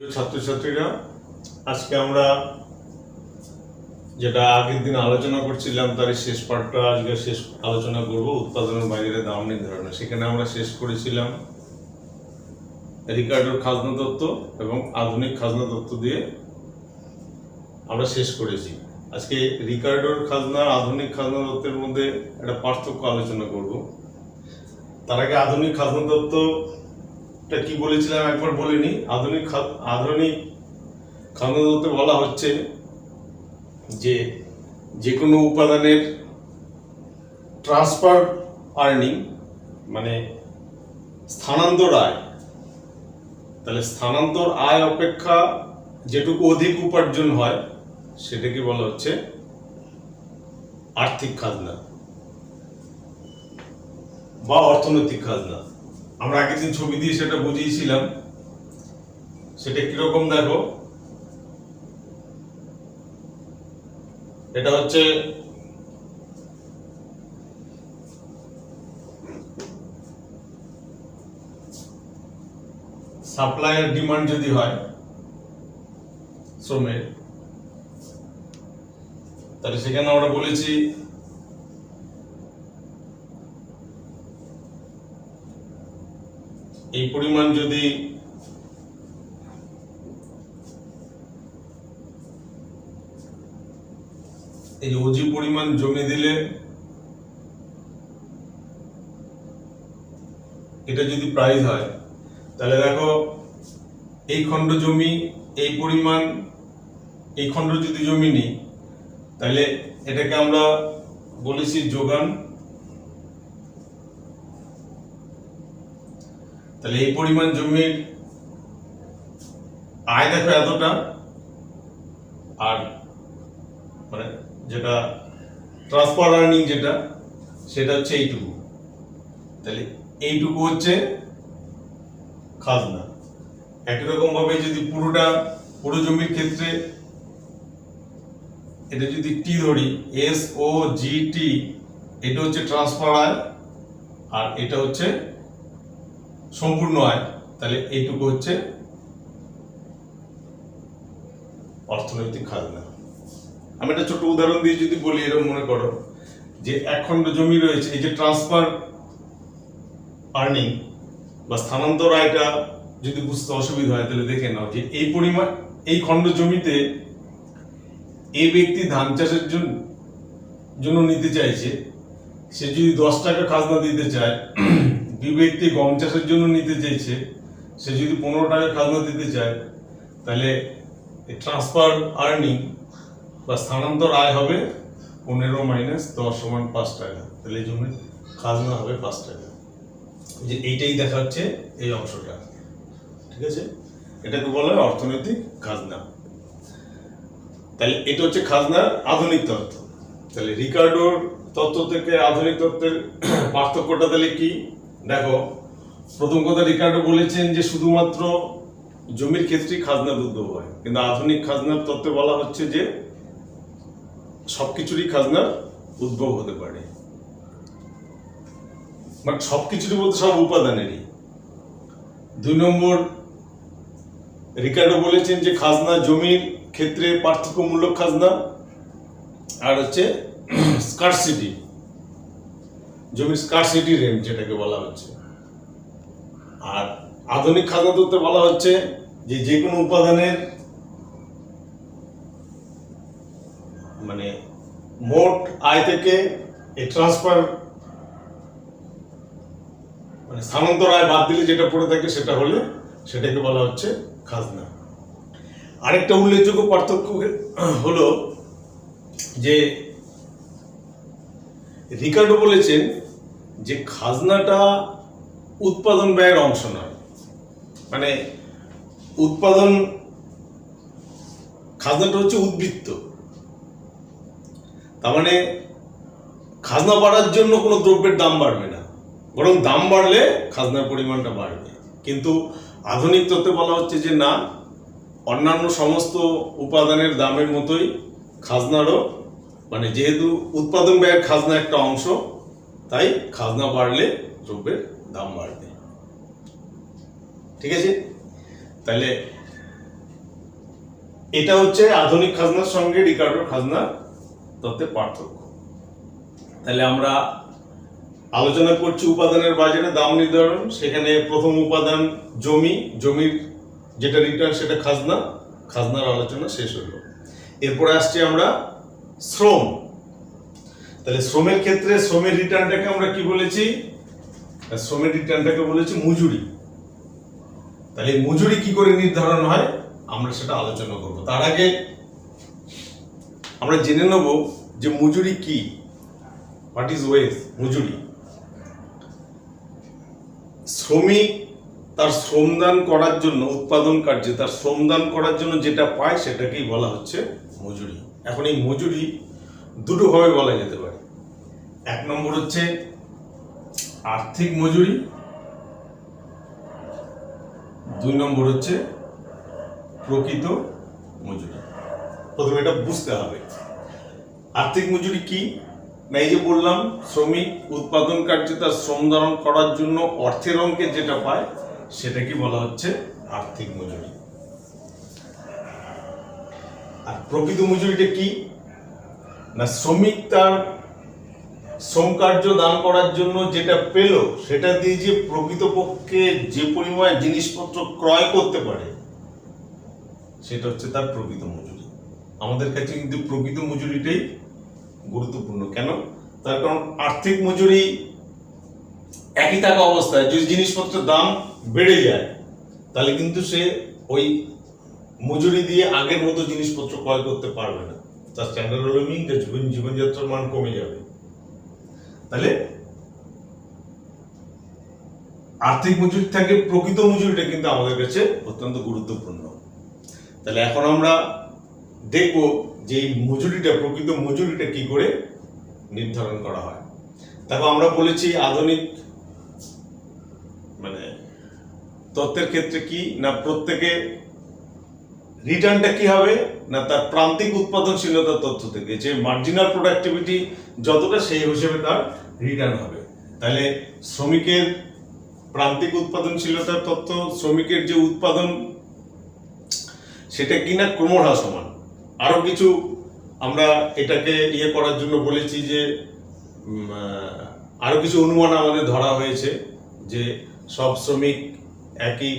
ছাত্রছাত্রীরা, আজকে আমরা যেটা আগের দিন আলোচনা করছিলাম তার শেষ পার্টটা আজকে শেষ আলোচনা করব, উৎপাদনের বাইরে দাম নির্ধারণ। সেখানে আমরা শেষ করেছিলাম রিকার্ডোর খাজনা তত্ত্ব এবং আধুনিক খাজনা তত্ত্ব দিয়ে আমরা শেষ করেছি। আজকে রিকার্ডোর খাজনা আধুনিক খাজনা তত্ত্বের মধ্যে একটা পার্থক্য আলোচনা করব। তার আগে আধুনিক খাজনা তত্ত্বটা কি বলেছিলাম একবার বলিনি। আধুনিক খাজনা তত্ত্বে বলা হচ্ছে যে কোনো উপাদানের ট্রান্সফার আর্নিং মানে স্থানান্তর আয়, তাহলে স্থানান্তর আয় অপেক্ষা যেটুকু অধিক উপার্জন হয় সেটাকে বলা হচ্ছে আর্থিক খাজনা বা অর্থনৈতিক খাজনা। আমরা আগের দিন ছবি দিয়ে সেটা বুঝিয়েছিলাম। সেটা কিরকম দেখো, এটা হচ্ছে সাপ্লাই আর ডিমান্ড যদি হয় শ্রমের, তাহলে সেখানে আমরা বলেছি এই পরিমাণ যদি এই ওজি পরিমাণ জমি দিলে এটা যদি প্রাইস হয়, তাহলে দেখো এই খণ্ড জমি এই পরিমাণ, এই খণ্ড যদি জমি নিই তাহলে এটাকে আমরা বলেছি যোগান। তাহলে এই পরিমাণ জমির আয় দেখো এতটা, আর মানে যেটা ট্রান্সফার আর্নিং যেটা সেটা হচ্ছে এইটুকু। তাহলে এইটুকু হচ্ছে খাজনা। একই রকম ভাবে যদি পুরো জমির ক্ষেত্রে এটা যদি টি ধরি, এস ও জি টি, এটা হচ্ছে ট্রান্সফার আয় আর এটা হচ্ছে সম্পূর্ণ আয়, তাহলে এইটুকু হচ্ছে অর্থনৈতিক খাজনা। আমি একটা ছোট উদাহরণ দিয়ে যদি বলি, এরকম মনে করো যে এক খণ্ড জমি রয়েছে, এই যে ট্রান্সফার আর্নিং বা স্থানান্তর আয়টা যদি বুঝতে অসুবিধা হয় তাহলে দেখে নাও যে এই পরিমাণ এই খণ্ড জমিতে এই ব্যক্তি ধান চাষের জন্য নিতে চাইছে, সে যদি 10 টাকা খাজনা দিতে চায়। বি ব্যক্তি গম চাষের জন্য নিতে চাইছে, সে যদি 15 টাকা খাজনা দিতে চায়, তাহলে ট্রান্সফার আর্নিং বা স্থানান্তর আয় হবে 15 মাইনাস 10 সমান 5 টাকা। তাহলে এই জমির খাজনা হবে 5 টাকা। যে এইটাই দেখা হচ্ছে এই অংশটা, ঠিক আছে? এটাকে বলা হয় অর্থনৈতিক খাজনা। তাহলে এটা হচ্ছে খাজনার আধুনিক তত্ত্ব। তাহলে রিকার্ডোর তত্ত্ব থেকে আধুনিক তত্ত্বের পার্থক্যটা তাহলে কি দেখো। প্রথম কথা, রিকার্ডো বলেছেন যে শুধুমাত্র জমির ক্ষেত্রেই খাজনার উদ্ভব হয়, কিন্তু আধুনিক খাজনার তত্ত্বে বলা হচ্ছে যে সবকিছুরই খাজনার উদ্ভব হতে পারে। বাট সবকিছুরই বলতে সব উপাদানেরই। 2 নম্বর, রিকার্ডো বলেছেন যে খাজনা জমির ক্ষেত্রে পার্থক্যমূলক খাজনা আর হচ্ছে স্কারসিটি, জমির স্কারসিটি রেন্ট যেটাকে বলা হচ্ছে। আর আধুনিক খাজনা তত্ত্বে বলা হচ্ছে যে কোনো উপাদানের মানে মোট আয় থেকে এই ট্রান্সফার মানে স্থানান্তর আয় বাদ দিলে যেটা পড়ে থাকে সেটাকে বলা হচ্ছে খাজনা। আরেকটা উল্লেখযোগ্য পার্থক্য হলো যে রিকার্ডো বলেছেন যে খাজনাটা উৎপাদন ব্যয়ের অংশ নয়। মানে উৎপাদন খাজনাটা হচ্ছে উদ্বৃত্ত। তার মানে খাজনা বাড়ার জন্য কোনো দ্রব্যের দাম বাড়বে না, বরং দাম বাড়লে খাজনার পরিমাণটা বাড়বে। কিন্তু আধুনিক তত্ত্বে বলা হচ্ছে যে না, অন্যান্য সমস্ত উপাদানের দামের মতোই খাজনারও, মানে যেহেতু উৎপাদন ব্যয়ের খাজনা একটা অংশ, তাই খাজনা বাড়লে দ্রব্যের দাম বাড়বে। ঠিক আছে? তাহলে এটা হচ্ছে আধুনিক খাজনার সঙ্গে রিকার্ডোর খাজনার তত্ত্বের পার্থক্য। তাহলে আমরা আলোচনা করছি উপাদানের বাজারে দাম নির্ধারণ। সেখানে প্রথম উপাদান জমি, জমির যেটা রিটার্ন সেটা খাজনা, খাজনার আলোচনা শেষ হলো। এরপরে আসছে আমরা শ্রম। তাহলে শ্রমের ক্ষেত্রে শ্রমের রিটার্নটাকে আমরা কি বলেছি? শ্রমের রিটার্নটাকে বলেছি মজুরি। তাহলে মজুরি কি করে নির্ধারণ হয় আমরা সেটা আলোচনা করব। তার আগে আমরা জেনে নেব যে মজুরি কি, হোয়াট ইজ ওয়েজ। মজুরি শ্রমিক তার শ্রমদান করার জন্য, উৎপাদন কার্যে তার শ্রমদান করার জন্য যেটা পায় সেটাকেই বলা হচ্ছে মজুরি। এখন এই মজুরি দুটো ভাবে বলা যেতে পারে। এক নম্বর হচ্ছে আর্থিক মজুরি, দুই নম্বর হচ্ছে প্রকৃত মজুরি। প্রথমে এটা বুঝতে হবে আর্থিক মজুরি কি না। এই যে বললাম শ্রমিক উৎপাদন কার্যে তার শ্রমদান করার জন্য অর্থের অঙ্কে যেটা পায় সেটাকে বলা হচ্ছে আর্থিক মজুরি। আর প্রকৃত মজুরিটা কি না, শ্রমিক তার শ্রম কার্য দান করার জন্য যেটা পেল সেটা দিয়ে যে প্রকৃতপক্ষে যে পরিমাণ জিনিসপত্র ক্রয় করতে পারে সেটা হচ্ছে তার প্রকৃত মজুরি। আমাদের কাছে কিন্তু প্রকৃত মজুরিটাই গুরুত্বপূর্ণ। কেন? তার কারণ আর্থিক মজুরি একই থাকা অবস্থায় যদি জিনিসপত্রের দাম বেড়ে যায় তাহলে কিন্তু সে ওই মজুরি দিয়ে আগের মতো জিনিসপত্র ক্রয় করতে পারবে না, তার স্ট্যান্ডার্ড অফ লিভিং, জীবনযাত্রার মান কমে যাবে। তাহলে আর্থিক মজুরি থেকে প্রকৃত মজুরিটা কিন্তু আমাদের কাছে অত্যন্ত গুরুত্বপূর্ণ। তাহলে এখন আমরা দেখব যে এই মজুরিটা, প্রকৃত মজুরিটা কি করে নির্ধারণ করা হয়। দেখো আমরা বলেছি আধুনিক তত্ত্বের ক্ষেত্রে কি না, প্রত্যেকে রিটার্নটা কি হবে না তার প্রান্তিক উৎপাদনশীলতার তথ্য থেকে, যে মার্জিনাল প্রোডাক্টিভিটি যতটা সেই হিসেবে তার রিটার্ন হবে। তাহলে শ্রমিকের প্রান্তিক উৎপাদনশীলতার তথ্য, শ্রমিকের যে উৎপাদন সেটা কিনা ক্রমহ্রাসমান। আরো কিছু আমরা এটাকে ইয়ে করার জন্য বলেছি যে আরো কিছু অনুমান আমাদের ধরা হয়েছে যে সব শ্রমিক একই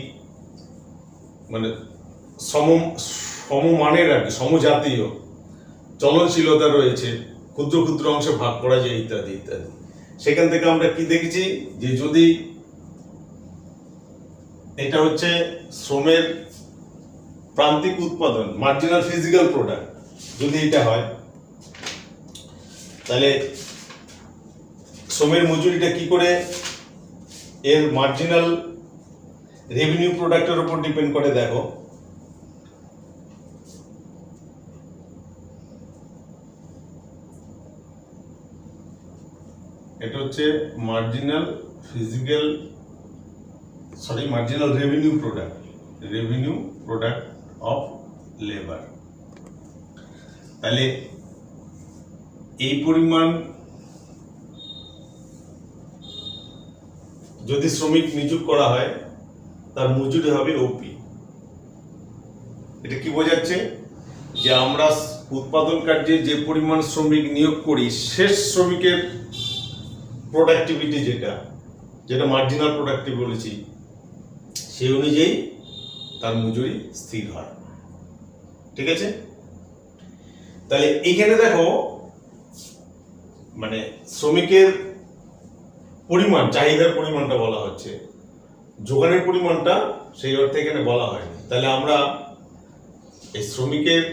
সমমানের আর কি, সমজাতীয় চলনশীলতা রয়েছে, ক্ষুদ্র ক্ষুদ্র অংশে ভাগ করা যায় ইত্যাদি ইত্যাদি। সেখান থেকে আমরা কি দেখেছি যে যদি এটা হচ্ছে শ্রমের প্রান্তিক উৎপাদন, মার্জিনাল ফিজিক্যাল প্রোডাক্ট, যদি এটা হয় তাহলে শ্রমের মজুরিটা কি করে এর মার্জিনাল রেভিনিউ প্রোডাক্টের উপর ডিপেন্ড করে। দেখো এটা হচ্ছে marginal revenue product of labour. তাহলে এই পরিমাণ যদি শ্রমিক নিয়োগ করা হয় তার মজুরি হবে ওপি। এটা কি বোঝাচ্ছে যে আমরা উৎপাদন কার্যে যে পরিমাণ শ্রমিক নিয়োগ করি শেষ শ্রমিকের প্রোডাক্টিভিটি যেটা মার্জিনাল প্রোডাক্টিভ বলেছি সেই অনুযায়ী তার মজুরি স্থির হয়। ঠিক আছে? তাহলে এইখানে দেখো শ্রমিকের পরিমাণ, চাহিদার পরিমাণটা বলা হচ্ছে, যোগানের পরিমাণটা সেই অর্থে এখানে বলা হয়নি। তাহলে আমরা এই শ্রমিকের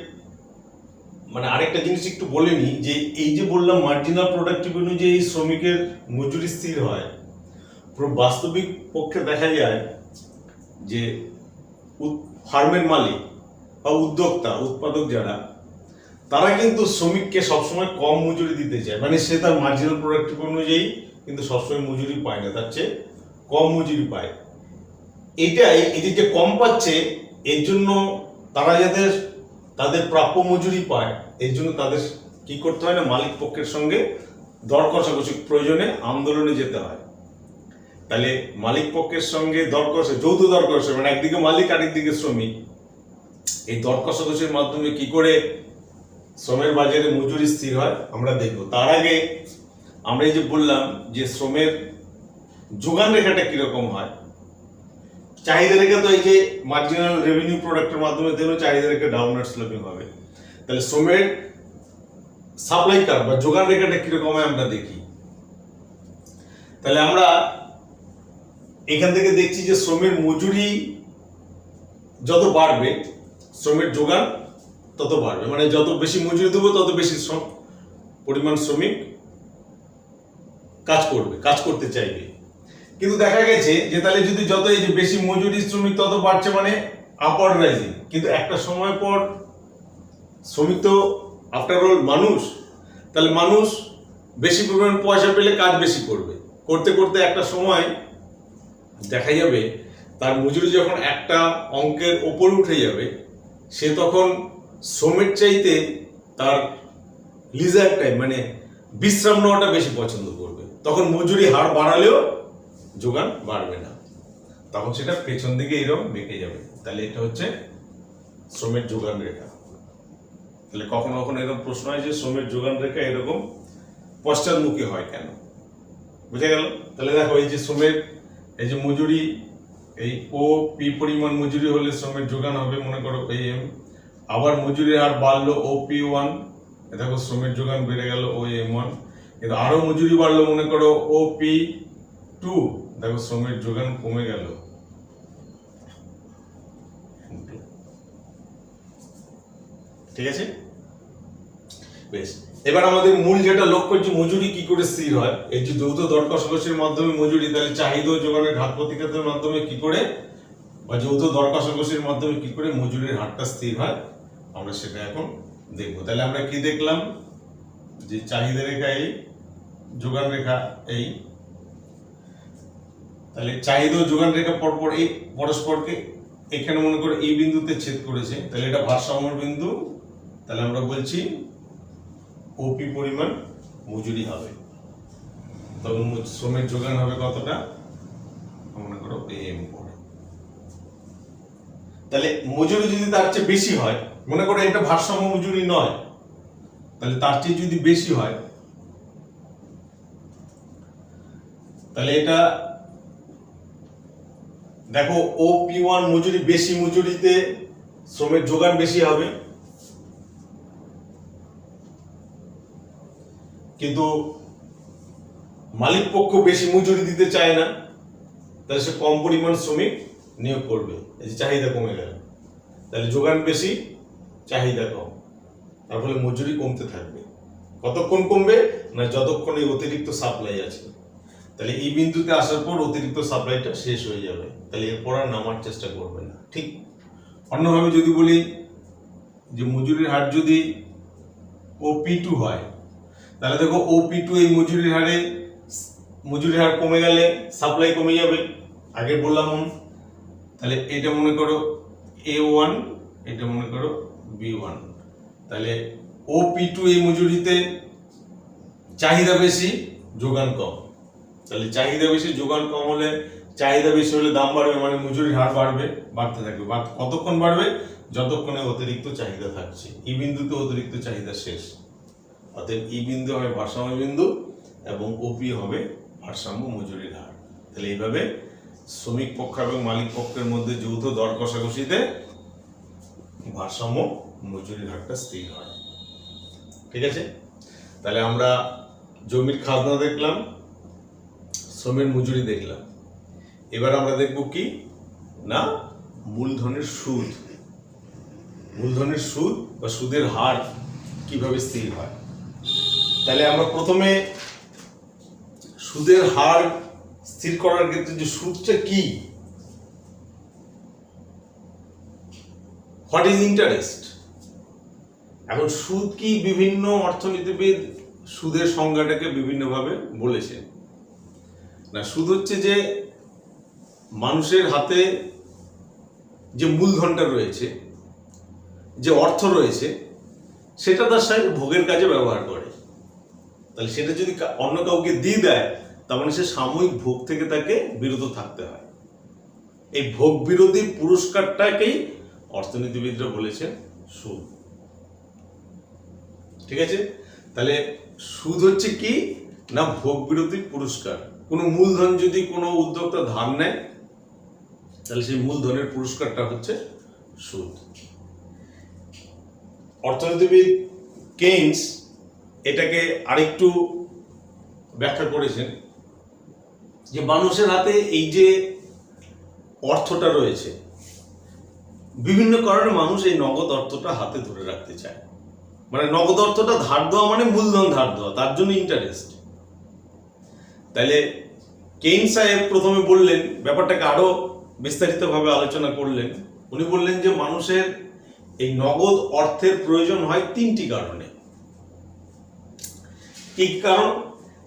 আরেকটা জিনিস একটু বলে নিই যে এই যে বললাম মার্জিনাল প্রোডাক্টিভ অনুযায়ী শ্রমিকের মজুরি স্থির হয়, বাস্তবিক পক্ষে দেখা যায় যে ফার্মের মালিক বা উদ্যোক্তা, উৎপাদক যারা, তারা কিন্তু শ্রমিককে সবসময় কম মজুরি দিতে চায়। সে তার মার্জিনাল প্রোডাক্টিভ অনুযায়ী কিন্তু সবসময় মজুরি পায় না, তার চেয়ে কম মজুরি পায়। এই যে কম পাচ্ছে এর জন্য তারা যাতে তাদের প্রাপ্য মজুরি পায় এর জন্য তাদের কি করতে হয় না, মালিক পক্ষের সঙ্গে দর কষাকষি, প্রয়োজনে আন্দোলনে যেতে হয়। তাহলে মালিক পক্ষের সঙ্গে দর কষে, যৌথ দর কষে, একদিকে মালিক আরেকদিকে শ্রমিক, এই দর কষাকষির মাধ্যমে কি করে শ্রমের বাজারে মজুরি স্থির হয় আমরা দেখব। তার আগে আমরা এই যে বললাম যে শ্রমের যোগান রেখাটা কিরকম হয়, চাহিদা রেখা তো এই যে মার্জিনাল রেভিনিউ প্রোডাক্টের মাধ্যমে দেখো চাহিদা রেখা ডাউনওয়ার্ড স্লোপিং হবে। তাহলে শ্রমের সাপ্লাই কার্ভ বা যোগান রেখাটা কিরকম হয় আমরা দেখি। তাহলে আমরা এখান থেকে দেখছি যে শ্রমের মজুরি যত বাড়বে শ্রমের যোগান তত বাড়বে, মানে যত বেশি মজুরি দেবো তত বেশি পরিমাণ শ্রমিক কাজ করতে চাইবে। কিন্তু দেখা গেছে যে তাহলে যদি যত এই যে বেশি মজুরি শ্রমিক তত বাড়ছে মানে আপওয়ার্ড রাইজিং, কিন্তু একটা সময় পর শ্রমিক তো আফটার অল মানুষ, তাহলে মানুষ বেশি পরিমাণ পয়সা পেলে কাজ বেশি করবে, করতে করতে একটা সময় দেখা যাবে তার মজুরি যখন একটা অঙ্কের ওপরে উঠে যাবে সে তখন শ্রমের চাইতে তার লিজার টাইম মানে বিশ্রাম নেওয়াটা বেশি পছন্দ করবে, তখন মজুরি হার বাড়ালেও যোগান বাড়বে না, তখন সেটা পেছন দিকে এরকম বেঁকে যাবে। তাহলে এটা হচ্ছে শ্রমের যোগান রেখা। তাহলে কখনো কখনো এরকম প্রশ্ন হয় যে শ্রমের যোগান রেখা এরকম পশ্চাৎমুখী হয় কেন, বুঝা গেল? তাহলে দেখো এই যে শ্রমের এই যে মজুরি এই ও পি পরিমাণ মজুরি হলে শ্রমের যোগান হবে মনে করো এই এম, আবার মজুরির হার বাড়লো ও পি ওয়ান, দেখো শ্রমের যোগান বেড়ে গেল ও এম ওয়ান, কিন্তু আরো মজুরি বাড়লো মনে করো ও পি টু, দেখো শ্রমের যোগান কমে গেল। ঠিক আছে, বেশ। এবার আমাদের মূল যেটা লক্ষ্য যে মজুরি কি করে স্থির হয়, এই যে যৌথ দর কষাকষির মাধ্যমে মজুরি, তাহলে চাহিদা ও যোগানের ঘাত প্রতিঘাতের মাধ্যমে কি করে বা যৌথ দর কষাকষির মাধ্যমে কি করে মজুরির হারটা স্থির হয় আমরা সেটা এখন দেখব। তাহলে আমরা কি দেখলাম যে চাহিদা রেখা এই, যোগান রেখা এই, তাহলে চাহিদা ও যোগান রেখা পরপর এই পরস্পরকে এখানে মনে করে এই বিন্দুতে ছেদ করেছে, তাহলে এটা ভারসাম্যের বিন্দু, তাহলে আমরা বলছি ওপি পরিমাণ মজুরি হবে, তখন শ্রমের যোগান হবে কতটা মনে করো এম করে। তাহলে মজুরি যদি তার চেয়ে বেশি হয়, মনে করো এটা ভারসাম্য মজুরি নয়, তাহলে তার চেয়ে যদি বেশি হয় তাহলে এটা দেখো ও পি ওয়ান মজুরি বেশি, মজুরিতে শ্রমের যোগান বেশি হবে, কিন্তু মালিক পক্ষ বেশি মজুরি দিতে চায় না, তাহলে সে কম পরিমাণ শ্রমিক নিয়োগ করবে, এই যে চাহিদা কমে গেল, তাহলে যোগান বেশি চাহিদা কম, তার ফলে মজুরি কমতে থাকবে। কতক্ষণ কমবে না যতক্ষণ এই অতিরিক্ত সাপ্লাই আছে, তাহলে এই বিন্দুতে আসার পর অতিরিক্ত সাপ্লাইটা শেষ হয়ে যাবে, তাহলে এরপর আর নামার চেষ্টা করবে না। ঠিক অন্যভাবে যদি বলি যে মজুরির হার যদি ও পি টু হয়, তাহলে দেখো ও পি টু এই মজুরির হার কমে গেলে সাপ্লাই কমে যাবে, আগে বললাম। তাহলে এটা মনে করো এ ওয়ান, এটা মনে করো বি ওয়ান, তাহলে ও পি টু এই মজুরিতে চাহিদা বেশি যোগান কম, তাহলে চাহিদা বেশি যোগান কম হলে, চাহিদা বেশি হলে দাম বাড়বে, মানে মজুরির হার বাড়তে থাকবে। কতক্ষণ বাড়বে? যতক্ষণে অতিরিক্ত চাহিদা থাকছে। এই বিন্দুতে অতিরিক্ত চাহিদা শেষ, অতএব এই বিন্দু হবে ভারসাম্য বিন্দু এবং ওপি হবে ভারসাম্য মজুরির হার। তাহলে এইভাবে শ্রমিক পক্ষ এবং মালিক পক্ষের মধ্যে যৌথ দর কষাকষিতে ভারসাম্য মজুরির হারটা স্থির হয়। ঠিক আছে, তাহলে আমরা জমির খাজনা দেখলাম, শ্রমের মজুরি দেখলাম, এবার আমরা দেখব কি না মূলধনের সুদ। মূলধনের সুদ বা সুদের হার কিভাবে স্থির হয়। তাহলে আমরা প্রথমে সুদের হার স্থির করার ক্ষেত্রে যে সুদটা কি, হোয়াট ইজ ইন্টারেস্ট। এখন সুদ কি, বিভিন্ন অর্থনীতিবিদ সুদের সংজ্ঞাটাকে বিভিন্নভাবে বলেছেন। না, সুদ হচ্ছে যে মানুষের হাতে যে মূলধনটা রয়েছে, যে অর্থ রয়েছে, সেটা তার সাথে ভোগের কাজে ব্যবহার করে। তাহলে সেটা যদি অন্য কাউকে দিয়ে দেয়, তার মানে সে সাময়িক ভোগ থেকে তাকে বিরত থাকতে হয়। এই ভোগ বিরোধী পুরস্কারটাকেই অর্থনীতিবিদরা বলেছেন সুদ। ঠিক আছে, তাহলে সুদ হচ্ছে কি না ভোগ বিরতির পুরস্কার। কোনো মূলধন যদি কোনো উদ্যোক্তা ধার নেয় তাহলে সেই মূলধনের পুরস্কারটা হচ্ছে সুদ। অর্থনীতিবিদ কেইনস এটাকে আরেকটু ব্যাখ্যা করেছেন যে মানুষের হাতে এই যে অর্থটা রয়েছে, বিভিন্ন কারণে মানুষ এই নগদ অর্থটা হাতে ধরে রাখতে চায়। মানে নগদ অর্থটা ধার দেওয়া মানে মূলধন ধার দেওয়া, তার জন্য ইন্টারেস্ট। তাহলে কেইন সাহেব প্রথমে বললেন, ব্যাপারটাকে আরো বিস্তারিতভাবে আলোচনা করলেন। উনি বললেন যে মানুষের এই নগদ অর্থের প্রয়োজন হয় তিনটি কারণে। কি কারণ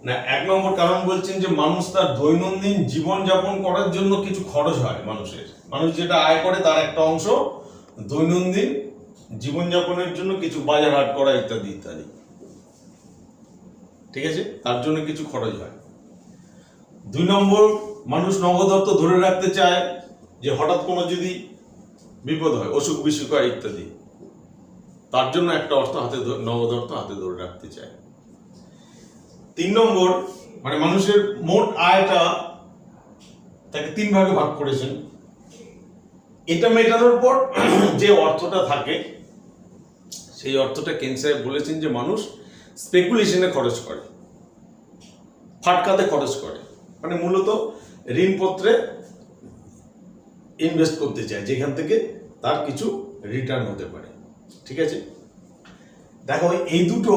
না, 1 নম্বর কারণ বলছেন যে মানুষ তার দৈনন্দিন জীবন যাপন করার জন্য কিছু খরচ হয় মানুষ যেটা আয় করে তার একটা অংশ দৈনন্দিন জীবনযাপনের জন্য কিছু বাজার হাট করা ইত্যাদি ইত্যাদি। ঠিক আছে, তার জন্য কিছু খরচ হয়। 2 নম্বর, মানুষ নগদ অর্থ ধরে রাখতে চায় যে হঠাৎ কোনো যদি বিপদ হয়, অসুখ বিসুখ হয় ইত্যাদি, তার জন্য একটা নগদ অর্থ হাতে ধরে রাখতে চায়। 3 নম্বর, মানে মানুষের মোট আয়টা তাকে 3 ভাগে ভাগ করেছেন। এটা মেটানোর পর যে অর্থটা থাকে সেই অর্থটা কেইন সাহেব বলেছেন যে মানুষ স্পেকুলেশনে খরচ করে, ফাটকাতে খরচ করে, মানে মূলত ঋণপত্রে ইনভেস্ট করতে চায় যেখান থেকে তার কিছু রিটার্ন হতে পারে। ঠিক আছে, দেখো এই দুটো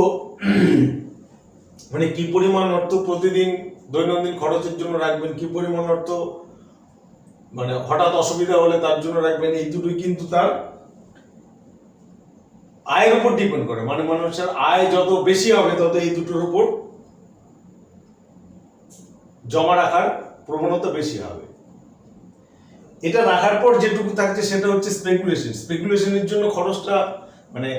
মানে কি পরিমাণ অর্থ প্রতিদিন দৈনন্দিন খরচের জন্য রাখবেন, কি পরিমাণ অর্থ মানে হঠাৎ অসুবিধা হলে তার জন্য রাখবেন, এই দুটোই কিন্তু তার আয়ের উপর ডিপেন্ড করে। মানে মানুষের আয় যত বেশি হবে তত এই দুটোর উপর জমা রাখার প্রবণতা বেশি হবে। এটা রাখার পর যেটুকু থাকছে সেটা হচ্ছে স্পেকুলেশনের জন্য খরচটা, মানে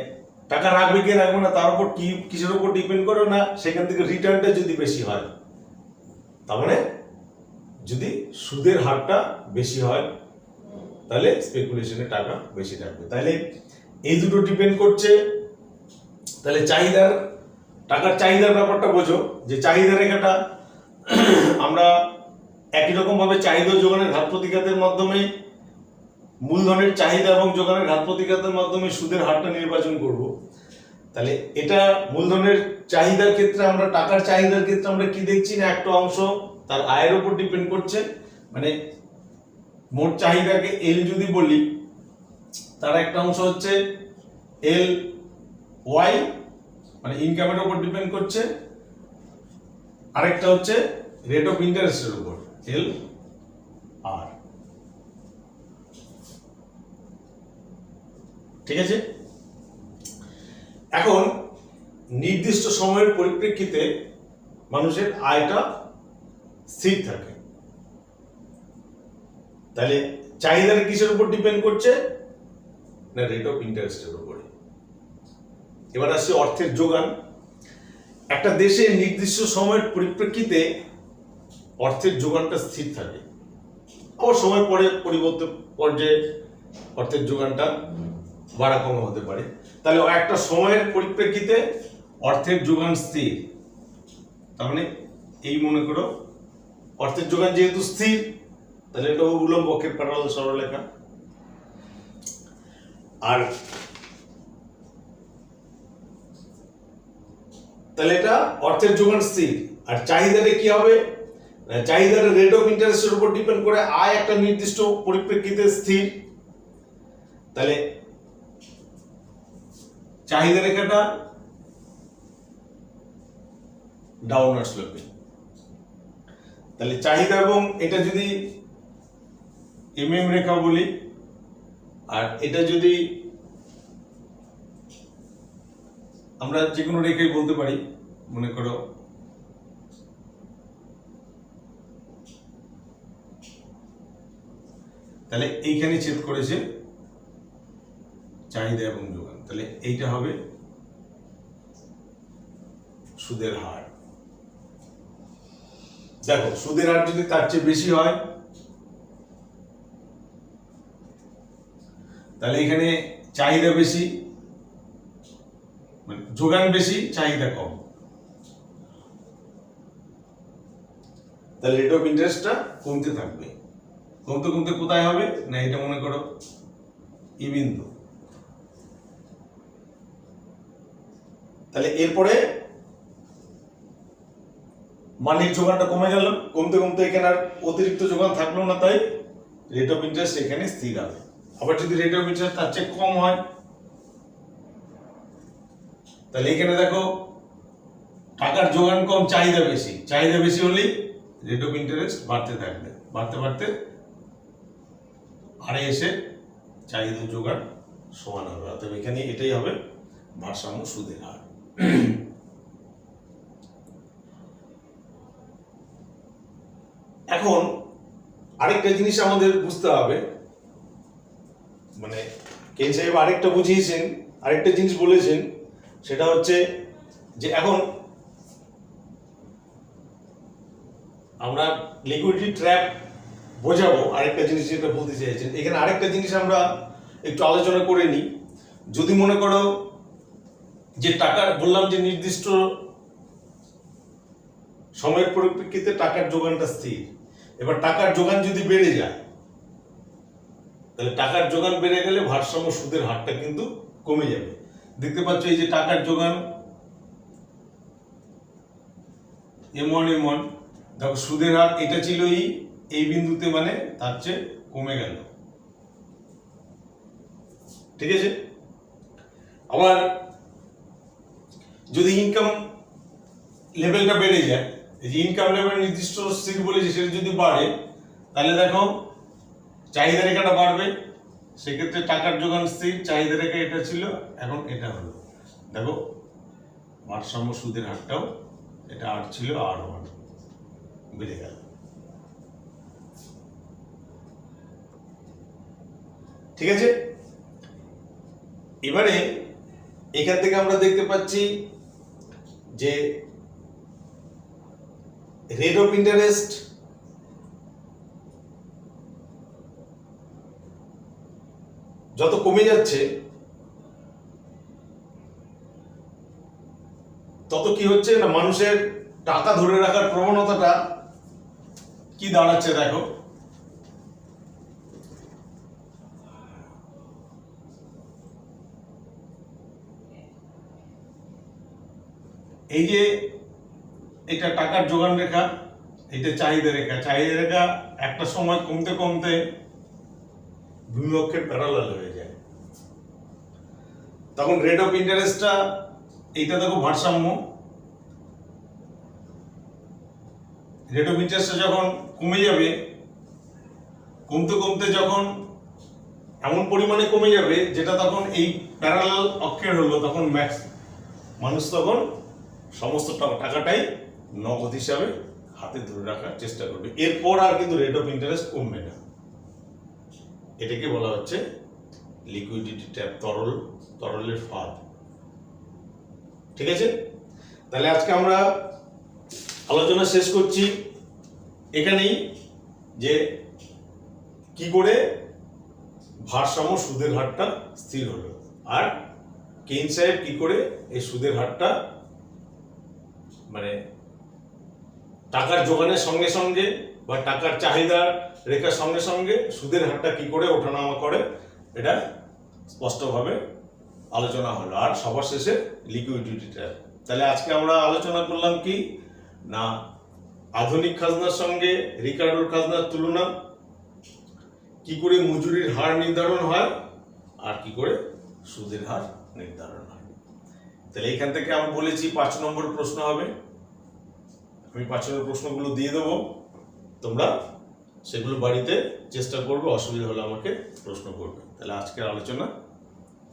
টাকা রাখবে কি রাখবে না তার উপর কিসের উপর ডিপেন্ড করে না, সেখান থেকে রিটার্নটা যদি বেশি হয়, তার মানে যদি সুদের হারটা বেশি হয় তাহলে স্পেকুলেশনে টাকা বেশি রাখবে। তাহলে এই দুটো ডিপেন্ড করছে। তাহলে টাকার চাহিদার ব্যাপারটা বোঝো, যে চাহিদা রেখাটা আমরা একই রকম ভাবে চাহিদা যোগানের ঘাত প্রতিঘাতের মাধ্যমে মূলধনের চাহিদা এবং যোগানের ঘাত প্রতিঘাতের মাধ্যমে সুদের হারটা নির্বাচন করব। তাহলে এটা মূলধনের চাহিদার ক্ষেত্রে আমরা টাকার চাহিদার ক্ষেত্রে আমরা কি দেখছি না একটা অংশ তার আয়ের উপর ডিপেন্ড করছে। মানে মোট চাহিদাকে এল যদি বলি, তার একটা অংশ হচ্ছে এল ওয়াই, মানে ইনকামের উপর ডিপেন্ড করছে, আরেকটা হচ্ছে রেট অফ ইন্টারেস্টের উপর এল আর। ঠিক আছে, এখন নির্দিষ্ট সময়ের পরিপ্রেক্ষিতে মানুষের আয়টা স্থির থাকে। তাহলে চাহিদার কিসের উপর ডিপেন্ড করছে না রেট অফ ইন্টারেস্টের উপরে। এবার আসছে অর্থের যোগান। একটা দেশে নির্দিষ্ট সময়ের পরিপ্রেক্ষিতে অর্থের যোগানটা স্থির থাকে, আবার সময় পর্যায়ে অর্থের যোগানটা বাড়া কমা হতে পারে। তাহলে একটা সময়ের পরিপ্রেক্ষিতে অর্থের যোগান স্থির, তার মানে এই মনে করো অর্থের যোগান যেহেতু স্থির তাহলে এটা উল্লম্ব অক্ষের প্যারালাল সরলরেখা। আর তাহলে এটা অর্থের যোগান স্থির। আর চাহিদাটা কি হবে, চাহিদাটা রেট অফ ইন্টারেস্টের উপর ডিপেন্ড করে, আয় একটা নির্দিষ্ট পরিপ্রেক্ষিতে স্থির। তাহলে চাহিদা রেখাটা ডাউনওয়ার্ড স্লোপে। তাহলে চাহিদা এবং এটা যদি এমএম রেখা বলি, আর এটা যদি আমরা যে কোনো রেখাই বলতে পারি, মনে করো তাহলে এইখানে ছেদ করেছে চাহিদা এবং যোগান। তাহলে এইটা হবে সুদের হার। দেখো সুদের হার যদি তার চেয়ে বেশি হয় তাহলে এখানে চাহিদা বেশি, মানে যোগান বেশি চাহিদা কম, তাহলে রেট অফ ইন্টারেস্টটা কমতে থাকবে। কমতে কমতে কোথায় হবে না, এটা মনে করো ই বিন্দু। তাহলে এরপরে মানির যোগানটা কমে গেল, কমতে কমতে এখানে আর অতিরিক্ত যোগান থাকলো না, তাই রেট অফ ইন্টারেস্ট এখানে স্থির হবে। আবার যদি রেট অফ ইন্টারেস্ট তার চেয়ে কম হয়, তাহলে এখানে দেখো টাকার যোগান কম চাহিদা বেশি, চাহিদা বেশি হলেই রেট অফ ইন্টারেস্ট বাড়তে থাকবে, বাড়তে বাড়তে আরে এসে চাহিদা যোগান সমান হবে। অর্থাৎ এখানে এটাই হবে ভারসাম্য সুদের হার। এখন আরেকটা জিনিস আমাদের বুঝতে হবে, মানে কেন সাহেব আরেকটা বুঝিয়েছেন, আরেকটা জিনিস বলেছেন, সেটা হচ্ছে যে এখন আমরা লিকুইডিটি ট্র্যাপ বোঝাবো। আরেকটা জিনিস যেটা বলতে চাইছেন, এখানে আরেকটা জিনিস আমরা একটু আলোচনা করে নিই। যদি মনে করো যে টাকার, বললাম যে নির্দিষ্ট সময়ের পরিপ্রেক্ষিতে টাকার যোগানটা স্থির, এবার টাকার যোগান যদি বেড়ে যায়, তাহলে টাকার যোগান বেড়ে গেলে ভারসাম্য সুদের হারটা কিন্তু কমে যাবে। দেখতে পাচ্ছ এই যে টাকার যোগান M1 M1, দেখো সুদের হার এটা ছিল এই বিন্দুতে, মানে তার চেয়ে কমে গেল, ঠিক আছে। আবার যদি ইনকাম লেভেলটা বেড়ে যায়, এই যে ইনকাম লেভেল নির্দিষ্ট স্থির বলেছি, সেটা যদি বাড়ে, তাহলে দেখো চাহিদা রেখাটা বাড়বে, সেক্ষেত্রে টাকার যোগান স্থির, চাহিদা রেখা এটা ছিল, এখন এটা হলো, দেখো ভারসাম্য সুদের হারটাও এটা আর ছিল আর বেড়ে গেল। ঠিক আছে, এবারে এখান থেকে আমরা দেখতে পাচ্ছি যে রেট অফ ইন্টারেস্ট যত কমে যাচ্ছে, তত কি হচ্ছে না, মানুষের টাকা ধরে রাখার প্রবণতাটা কি দাঁড়াচ্ছে দেখো। এই যে এটা টাকার যোগান রেখা, এটা চাহিদা রেখা, চাহিদা রেখা একটা সময় কমতে কমতে ভূমিঅক্ষের প্যারালাল হয়ে যায়, তখন রেট অফ ইন্টারেস্টটা, এইটা দেখো ভারসাম্য, রেট অফ ইন্টারেস্টটা যখন কমে যাবে, কমতে কমতে যখন এমন পরিমাণে কমে যাবে যেটা তখন এই প্যারালাল অক্ষের হলো, তখন মানুষ তখন সমস্ত টাকাটাই নগদ হিসাবে হাতে ধরে রাখার চেষ্টা করবে, এরপর আর কিন্তু রেট অফ ইন্টারেস্ট কমবে না। এটাকে বলা হচ্ছে লিকুইডিটি ট্র্যাপ, তরলের ফাঁদ। ঠিক আছে, তাহলে আজকে আমরা আলোচনা শেষ করছি এখানেই, যে কি করে ভারসাম্য সুদের হারটা স্থির হলো, আর কেইন সাহেব কি করে এই সুদের হারটা, মানে টাকার যোগানের সঙ্গে সঙ্গে বা টাকার চাহিদা রেখার সঙ্গে সঙ্গে সুদের হারটা কি করে ওঠানামা করে, এটা স্পষ্টভাবে আলোচনা হলো। আর সবার শেষে লিকুইডিটি ট্র্যাপ। তাহলে আজকে আমরা আলোচনা করলাম কি না, আধুনিক খাজনার সঙ্গে রিকার্ডোর খাজনার তুলনা, কি করে মজুরির হার নির্ধারণ হয়, আর কি করে সুদের হার নির্ধারণ হয়। তাহলে এখান থেকে আমি বলেছি 5 নম্বর প্রশ্ন হবে, আমি 5 নম্বর প্রশ্নগুলো দিয়ে দেবো, তোমরা সেগুলো বাড়িতে চেষ্টা করবে, অসুবিধা হলে আমাকে প্রশ্ন করবে। তাহলে আজকের আলোচনা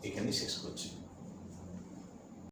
এখানেই শেষ করছি।